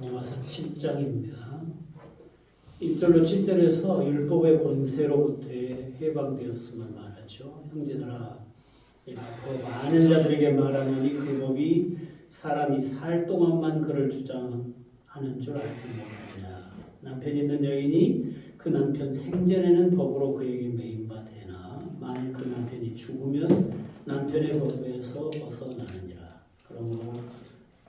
로마서 7장입니다. 1절로 7절에서 율법의 권세로부터 해방되었음을 말하죠. 형제들아, 법 아는 자들에게 말하노니 그 법이 사람이 살 동안만 그를 주장하는 줄 알지 못하느냐. 남편 있는 여인이 그 남편 생전에는 법으로 그에게 매인 바 되나 만일 그 남편이 죽으면 남편의 법에서 벗어나느니라. 그러므로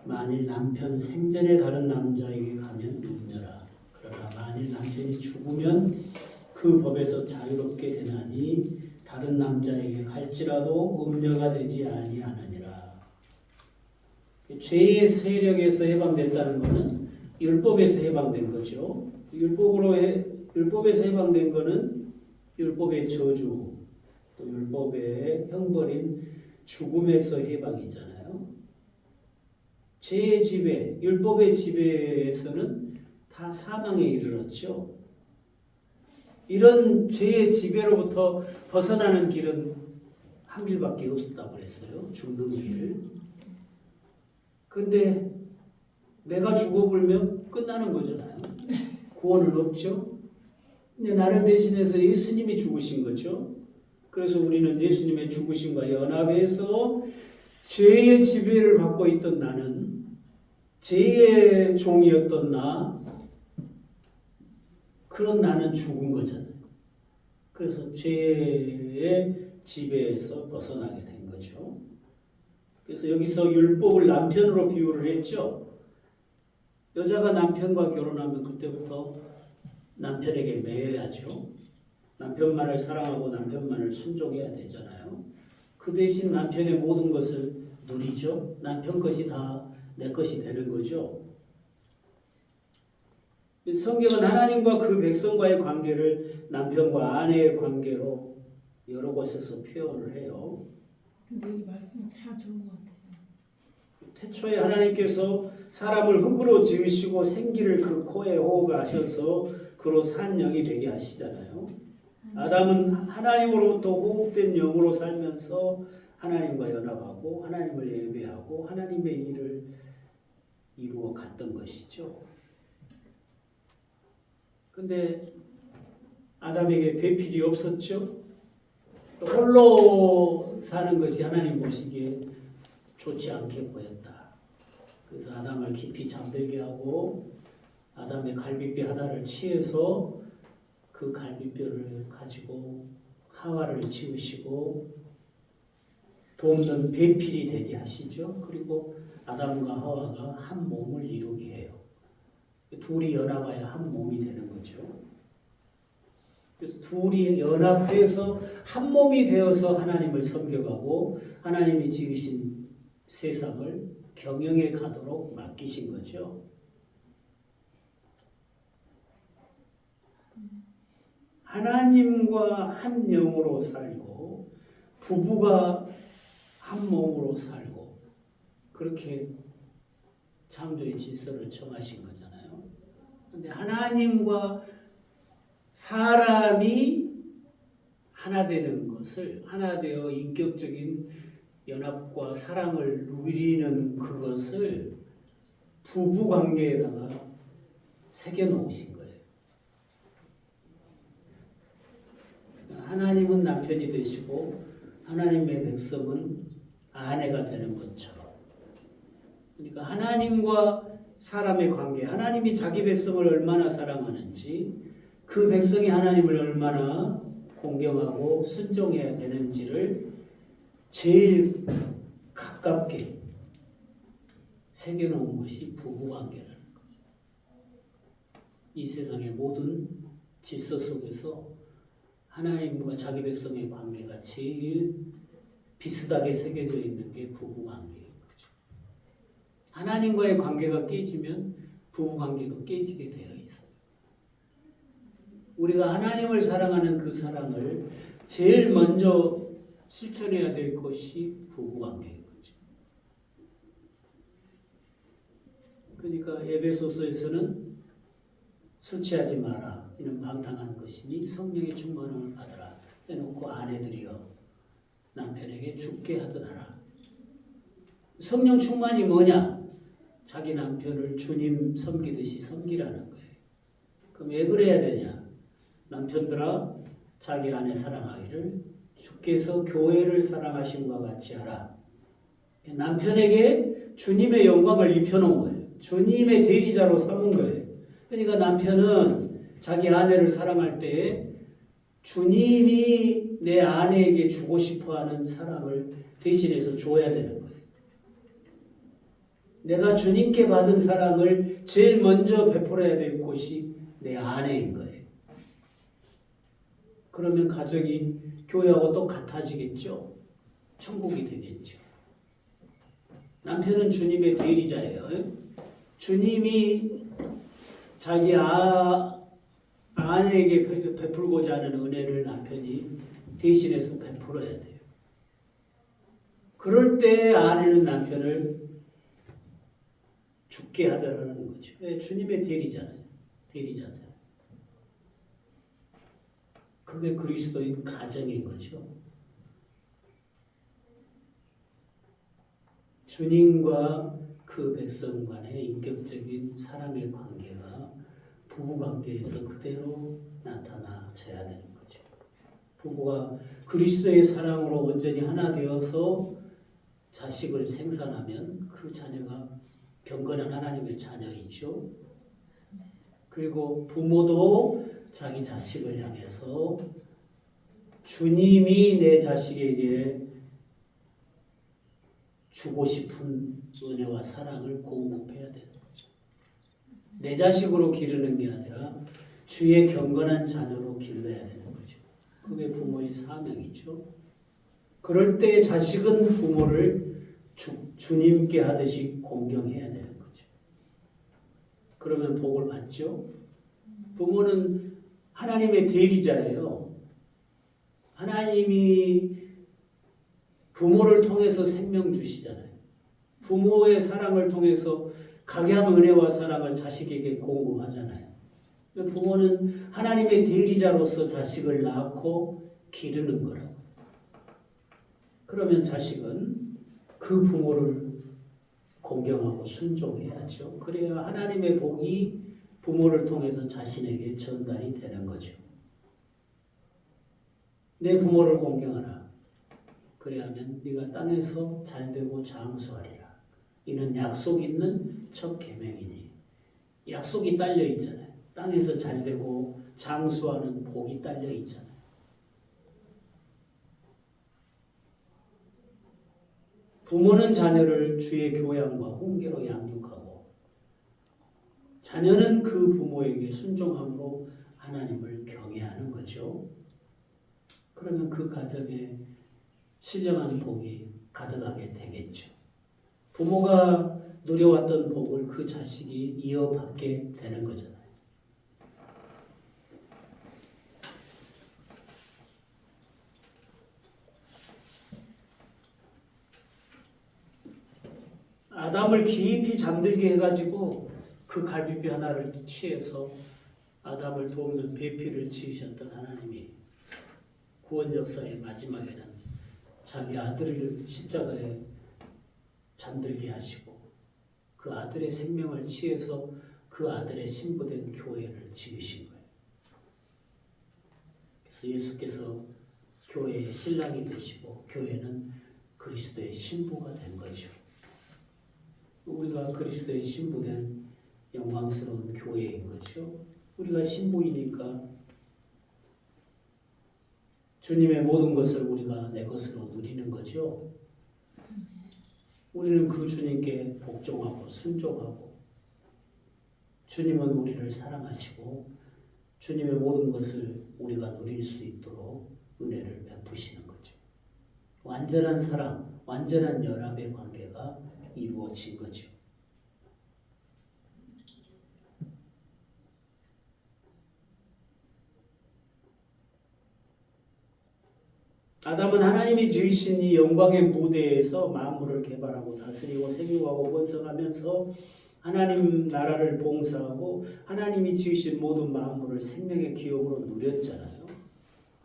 만일 남편 생전에 다른 남자에게 가면 음녀라. 그러나 만일 남편이 죽으면 그 법에서 자유롭게 되나니 다른 남자에게 갈지라도 음녀가 되지 아니하느니라. 죄의 세력에서 해방됐다는 것은 율법에서 해방된 거죠. 율법에서 해방된 것은 율법의 저주, 또 율법의 형벌인 죽음에서 해방이잖아요. 죄의 지배, 율법의 지배에서는 다 사망에 이르렀죠. 이런 죄의 지배로부터 벗어나는 길은 한 길밖에 없었다고 그랬어요. 죽는 길. 근데 내가 죽어버리면 끝나는 거잖아요. 구원은 없죠. 근데 나를 대신해서 예수님이 죽으신 거죠. 그래서 우리는 예수님의 죽으심과 연합해서 죄의 지배를 받고 있던 나는, 죄의 종이었던 나, 그런 나는 죽은 거잖아요. 그래서 죄의 지배에서 벗어나게 된 거죠. 그래서 여기서 율법을 남편으로 비유를 했죠. 여자가 남편과 결혼하면 그때부터 남편에게 매여야죠. 남편만을 사랑하고 남편만을 순종해야 되잖아요. 그 대신 남편의 모든 것을 누리죠. 남편 것이 다 내 것이 되는 거죠. 성경은 하나님과 그 백성과의 관계를 남편과 아내의 관계로 여러 곳에서 표현을 해요. 근데 이 말씀이 참 좋은 것 같아요. 태초에 하나님께서 사람을 흙으로 지으시고 생기를 그 코에 호흡하셔서 그로 산 영이 되게 하시잖아요. 아담은 하나님으로부터 호흡된 영으로 살면서 하나님과 연합하고 하나님을 예배하고 하나님의 일을 이루어 갔던 것이죠. 근데 아담에게 배필이 없었죠. 홀로 사는 것이 하나님 보시기에 좋지 않게 보였다. 그래서 아담을 깊이 잠들게 하고 아담의 갈비뼈 하나를 치해서 그 갈비뼈를 가지고 하와를 지으시고 돕는 배필이 되게 하시죠. 그리고 아담과 하와가 한 몸을 이루게 해요. 둘이 연합하여 한 몸이 되는 거죠. 그래서 둘이 연합해서 한 몸이 되어서 하나님을 섬겨가고 하나님이 지으신 세상을 경영해 가도록 맡기신 거죠. 하나님과 한 영으로 살고 부부가 한 몸으로 살고 그렇게 창조의 질서를 정하신 거잖아요. 그런데 하나님과 사람이 하나 되는 것을, 하나 되어 인격적인 연합과 사랑을 누리는 그것을 부부 관계에다가 새겨 놓으신 거예요. 하나님은 남편이 되시고 하나님의 백성은 아내가 되는 것처럼. 그러니까 하나님과 사람의 관계, 하나님이 자기 백성을 얼마나 사랑하는지, 그 백성이 하나님을 얼마나 공경하고 순종해야 되는지를 제일 가깝게 새겨놓은 것이 부부관계라는 거죠. 이 세상의 모든 질서 속에서 하나님과 자기 백성의 관계가 제일 비슷하게 새겨져 있는 게 부부관계인 거죠. 하나님과의 관계가 깨지면 부부관계도 깨지게 되어 있어요. 우리가 하나님을 사랑하는 그 사랑을 제일 먼저 실천해야 될 것이 부부관계인 거죠. 그러니까 에베소서에서는 술 취하지 마라. 이는 방탕한 것이니 성령의 충만을 받으라. 해놓고 아내들이여 남편에게 죽게 하듯 하라. 성령 충만이 뭐냐? 자기 남편을 주님 섬기듯이 섬기라는 거예요. 그럼 왜 그래야 되냐? 남편들아 자기 아내 사랑하기를 주께서 교회를 사랑하신 것 같이 하라. 남편에게 주님의 영광을 입혀놓은 거예요. 주님의 대리자로 삼은 거예요. 그러니까 남편은 자기 아내를 사랑할 때 주님이 내 아내에게 주고 싶어하는 사랑을 대신해서 줘야 되는 거예요. 내가 주님께 받은 사랑을 제일 먼저 베풀어야 될 곳이 내 아내인 거예요. 그러면 가정이 교회하고 또 같아지겠죠. 천국이 되겠죠. 남편은 주님의 대리자예요. 주님이 자기 아내에게 베풀고자 하는 은혜를 남편이 대신해서 베풀어야 돼요. 그럴 때 아내는 남편을 죽게 하더라는 거죠. 왜? 주님의 대리자잖아요. 그게 그리스도인 가정인 거죠. 주님과 그 백성 간의 인격적인 사랑의 관계가 부부 관계에서 그대로 나타나져야 되는 거죠. 부부가 그리스도의 사랑으로 온전히 하나 되어서 자식을 생산하면 그 자녀가 경건한 하나님의 자녀이죠. 그리고 부모도 자기 자식을 향해서 주님이 내 자식에게 주고 싶은 은혜와 사랑을 공급해야 되는 거죠. 내 자식으로 기르는 게 아니라 주의 경건한 자녀로 길러야 되는 거죠. 그게 부모의 사명이죠. 그럴 때 자식은 부모를 주님께 하듯이 공경해야 되는 거죠. 그러면 복을 받죠. 부모는 하나님의 대리자예요. 하나님이 부모를 통해서 생명 주시잖아요. 부모의 사랑을 통해서 각양 은혜와 사랑을 자식에게 공급하잖아요. 부모는 하나님의 대리자로서 자식을 낳고 기르는 거라고. 그러면 자식은 그 부모를 공경하고 순종해야죠. 그래야 하나님의 복이 부모를 통해서 자신에게 전달이 되는 거죠. 내 부모를 공경하라. 그래야면 네가 땅에서 잘되고 장수하리라. 이는 약속 있는 첫 계명이니. 약속이 딸려 있잖아요. 땅에서 잘되고 장수하는 복이 딸려 있잖아요. 부모는 자녀를 주의 교양과 훈계로 양육하고 자녀는 그 부모에게 순종함으로 하나님을 경외하는 거죠. 그러면 그 가정에 신령한 복이 가득하게 되겠죠. 부모가 누려왔던 복을 그 자식이 이어받게 되는 거잖아요. 아담을 깊이 잠들게 해가지고 그 갈비뼈 하나를 취해서 아담을 돕는 배필을 지으셨던 하나님이 구원 역사의 마지막에는 자기 아들을 십자가에 잠들게 하시고 그 아들의 생명을 취해서 그 아들의 신부된 교회를 지으신 거예요. 그래서 예수께서 교회의 신랑이 되시고 교회는 그리스도의 신부가 된 거죠. 우리가 그리스도의 신부된 영광스러운 교회인 거죠. 우리가 신부이니까 주님의 모든 것을 우리가 내 것으로 누리는 거죠. 우리는 그 주님께 복종하고 순종하고 주님은 우리를 사랑하시고 주님의 모든 것을 우리가 누릴 수 있도록 은혜를 베푸시는 거죠. 완전한 사랑, 완전한 연합의 관계가 이루어진 거죠. 아담은 하나님이 지으신 이 영광의 무대에서 만물을 개발하고 다스리고 생육하고 번성하면서 하나님 나라를 봉사하고 하나님이 지으신 모든 만물을 생명의 기업으로 누렸잖아요.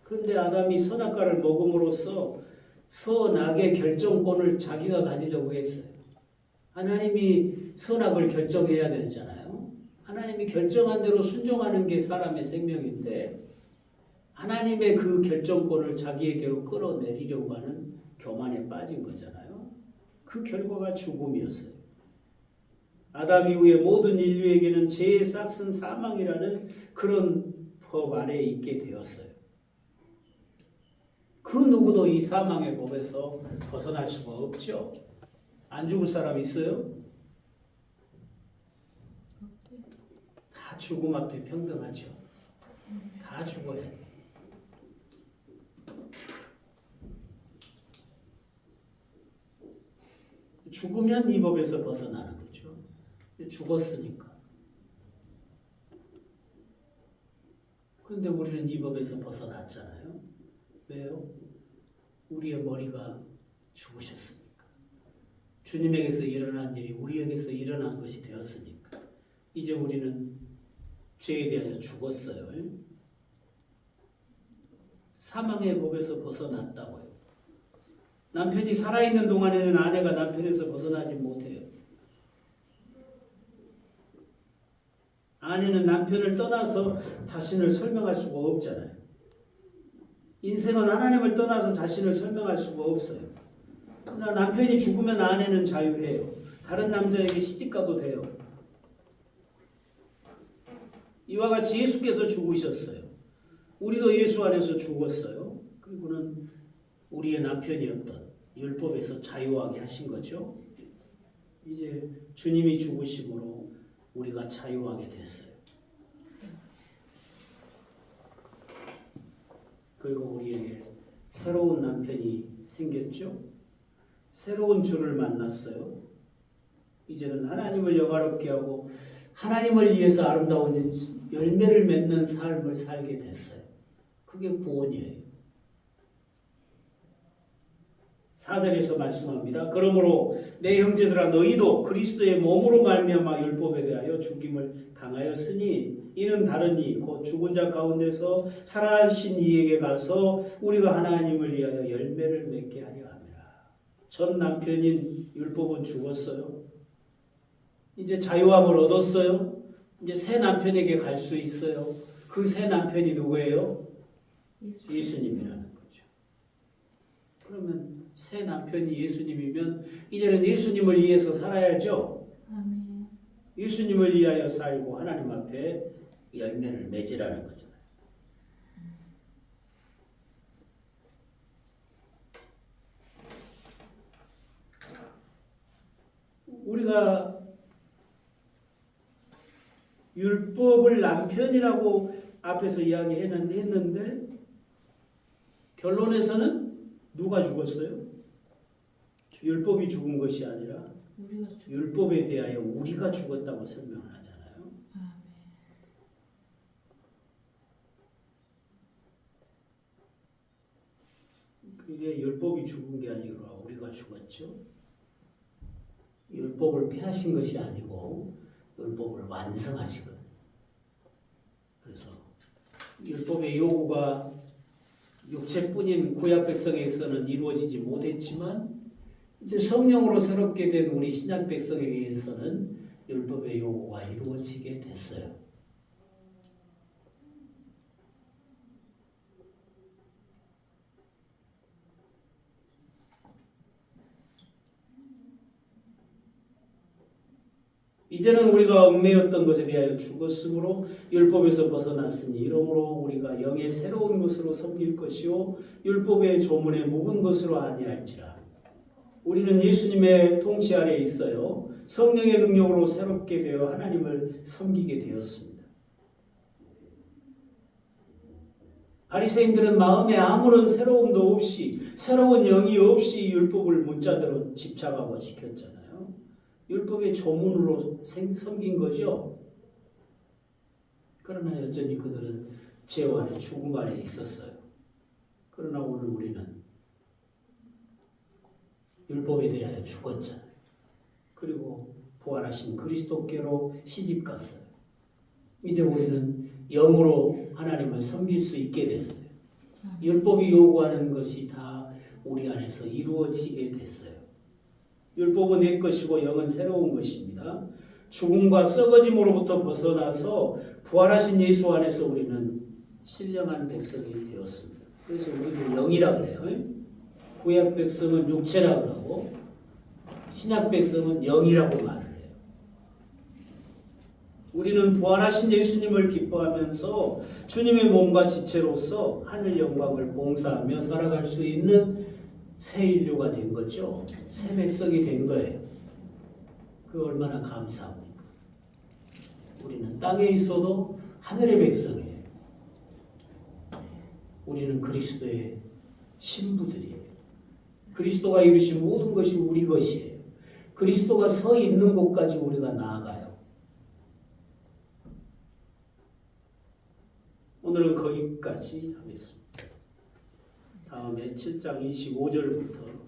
그런데 아담이 선악과를 먹음으로써 선악의 결정권을 자기가 가지려고 했어요. 하나님이 선악을 결정해야 되잖아요. 하나님이 결정한 대로 순종하는 게 사람의 생명인데 하나님의 그 결정권을 자기에게로 끌어내리려고 하는 교만에 빠진 거잖아요. 그 결과가 죽음이었어요. 아담 이후에 모든 인류에게는 죄의 싹슨 사망이라는 그런 법 아래에 있게 되었어요. 그 누구도 이 사망의 법에서 벗어날 수가 없죠. 안 죽을 사람 있어요? 다 죽음 앞에 평등하죠. 다 죽어야 돼. 죽으면 이 법에서 벗어나는 거죠. 죽었으니까. 그런데 우리는 이 법에서 벗어났잖아요. 왜요? 우리의 머리가 죽으셨으니까. 주님에게서 일어난 일이 우리에게서 일어난 것이 되었으니까. 이제 우리는 죄에 대하여 죽었어요. 사망의 법에서 벗어났다고요. 남편이 살아있는 동안에는 아내가 남편에서 벗어나지 못해요. 아내는 남편을 떠나서 자신을 설명할 수가 없잖아요. 인생은 하나님을 떠나서 자신을 설명할 수가 없어요. 그러나 남편이 죽으면 아내는 자유해요. 다른 남자에게 시집가도 돼요. 이와 같이 예수께서 죽으셨어요. 우리도 예수 안에서 죽었어요. 그리고는 우리의 남편이었던 율법에서 자유하게 하신 거죠. 이제 주님이 죽으심으로 우리가 자유하게 됐어요. 그리고 우리에게 새로운 남편이 생겼죠. 새로운 주를 만났어요. 이제는 하나님을 영화롭게 하고 하나님을 위해서 아름다운 열매를 맺는 삶을 살게 됐어요. 그게 구원이에요. 4절에서 말씀합니다. 그러므로 내 형제들아 너희도 그리스도의 몸으로 말미암아 율법에 대하여 죽임을 당하였으니 이는 다른 이 곧 죽은 자 가운데서 살아나신 이에게 가서 우리가 하나님을 위하여 열매를 맺게 하려 함이라. 전 남편인 율법은 죽었어요. 이제 자유함을 얻었어요. 이제 새 남편에게 갈 수 있어요. 그 새 남편이 누구예요? 예수님이라는 거죠. 그러면 새 남편이 예수님이면 이제는 예수님을 위해서 살아야죠. 아멘. 예수님을 위하여 살고 하나님 앞에 열매를 맺으라는 거잖아요. 우리가 율법을 남편이라고 앞에서 이야기했는데 결론에서는 누가 죽었어요? 율법이 죽은 것이 아니라 율법에 대하여 우리가 죽었다고 설명을 하잖아요. 아멘. 그게 율법이 죽은 게 아니라 우리가 죽었죠. 율법을 폐하신 것이 아니고 율법을 완성하시거든요. 그래서 율법의 요구가 육체뿐인 구약 백성에게서는 이루어지지 못했지만 이제 성령으로 새롭게 된 우리 신약 백성에게서는 율법의 요구가 이루어지게 됐어요. 이제는 우리가 얽매였던 것에 대하여 죽었으므로 율법에서 벗어났으니 이러므로 우리가 영의 새로운 것으로 섬길 것이요 율법의 조문에 묵은 것으로 아니할지라. 우리는 예수님의 통치 아래에 있어요. 성령의 능력으로 새롭게 되어 하나님을 섬기게 되었습니다. 바리새인들은 마음에 아무런 새로움도 없이 새로운 영이 없이 율법을 문자대로 집착하고 지켰잖아요. 율법의 조문으로 섬긴 거죠. 그러나 여전히 그들은 죄 안에 죽음 안에 있었어요. 그러나 오늘 우리는 율법에 대하여 죽었잖아요. 그리고 부활하신 그리스도께로 시집갔어요. 이제 우리는 영으로 하나님을 섬길 수 있게 됐어요. 율법이 요구하는 것이 다 우리 안에서 이루어지게 됐어요. 율법은 옛 것이고 영은 새로운 것입니다. 죽음과 썩어짐으로부터 벗어나서 부활하신 예수 안에서 우리는 신령한 백성이 되었습니다. 그래서 우리는 영이라 그래요. 구약 백성은 육체라 그러고 신약 백성은 영이라고 말을 해요. 우리는 부활하신 예수님을 기뻐하면서 주님의 몸과 지체로서 하늘 영광을 봉사하며 살아갈 수 있는 새 인류가 된 거죠. 새 백성이 된 거예요. 그 얼마나 감사합니까? 우리는 땅에 있어도 하늘의 백성이에요. 우리는 그리스도의 신부들이에요. 그리스도가 이루신 모든 것이 우리 것이에요. 그리스도가 서 있는 곳까지 우리가 나아가요. 오늘은 거기까지 하겠습니다. 다음에 7장 25절부터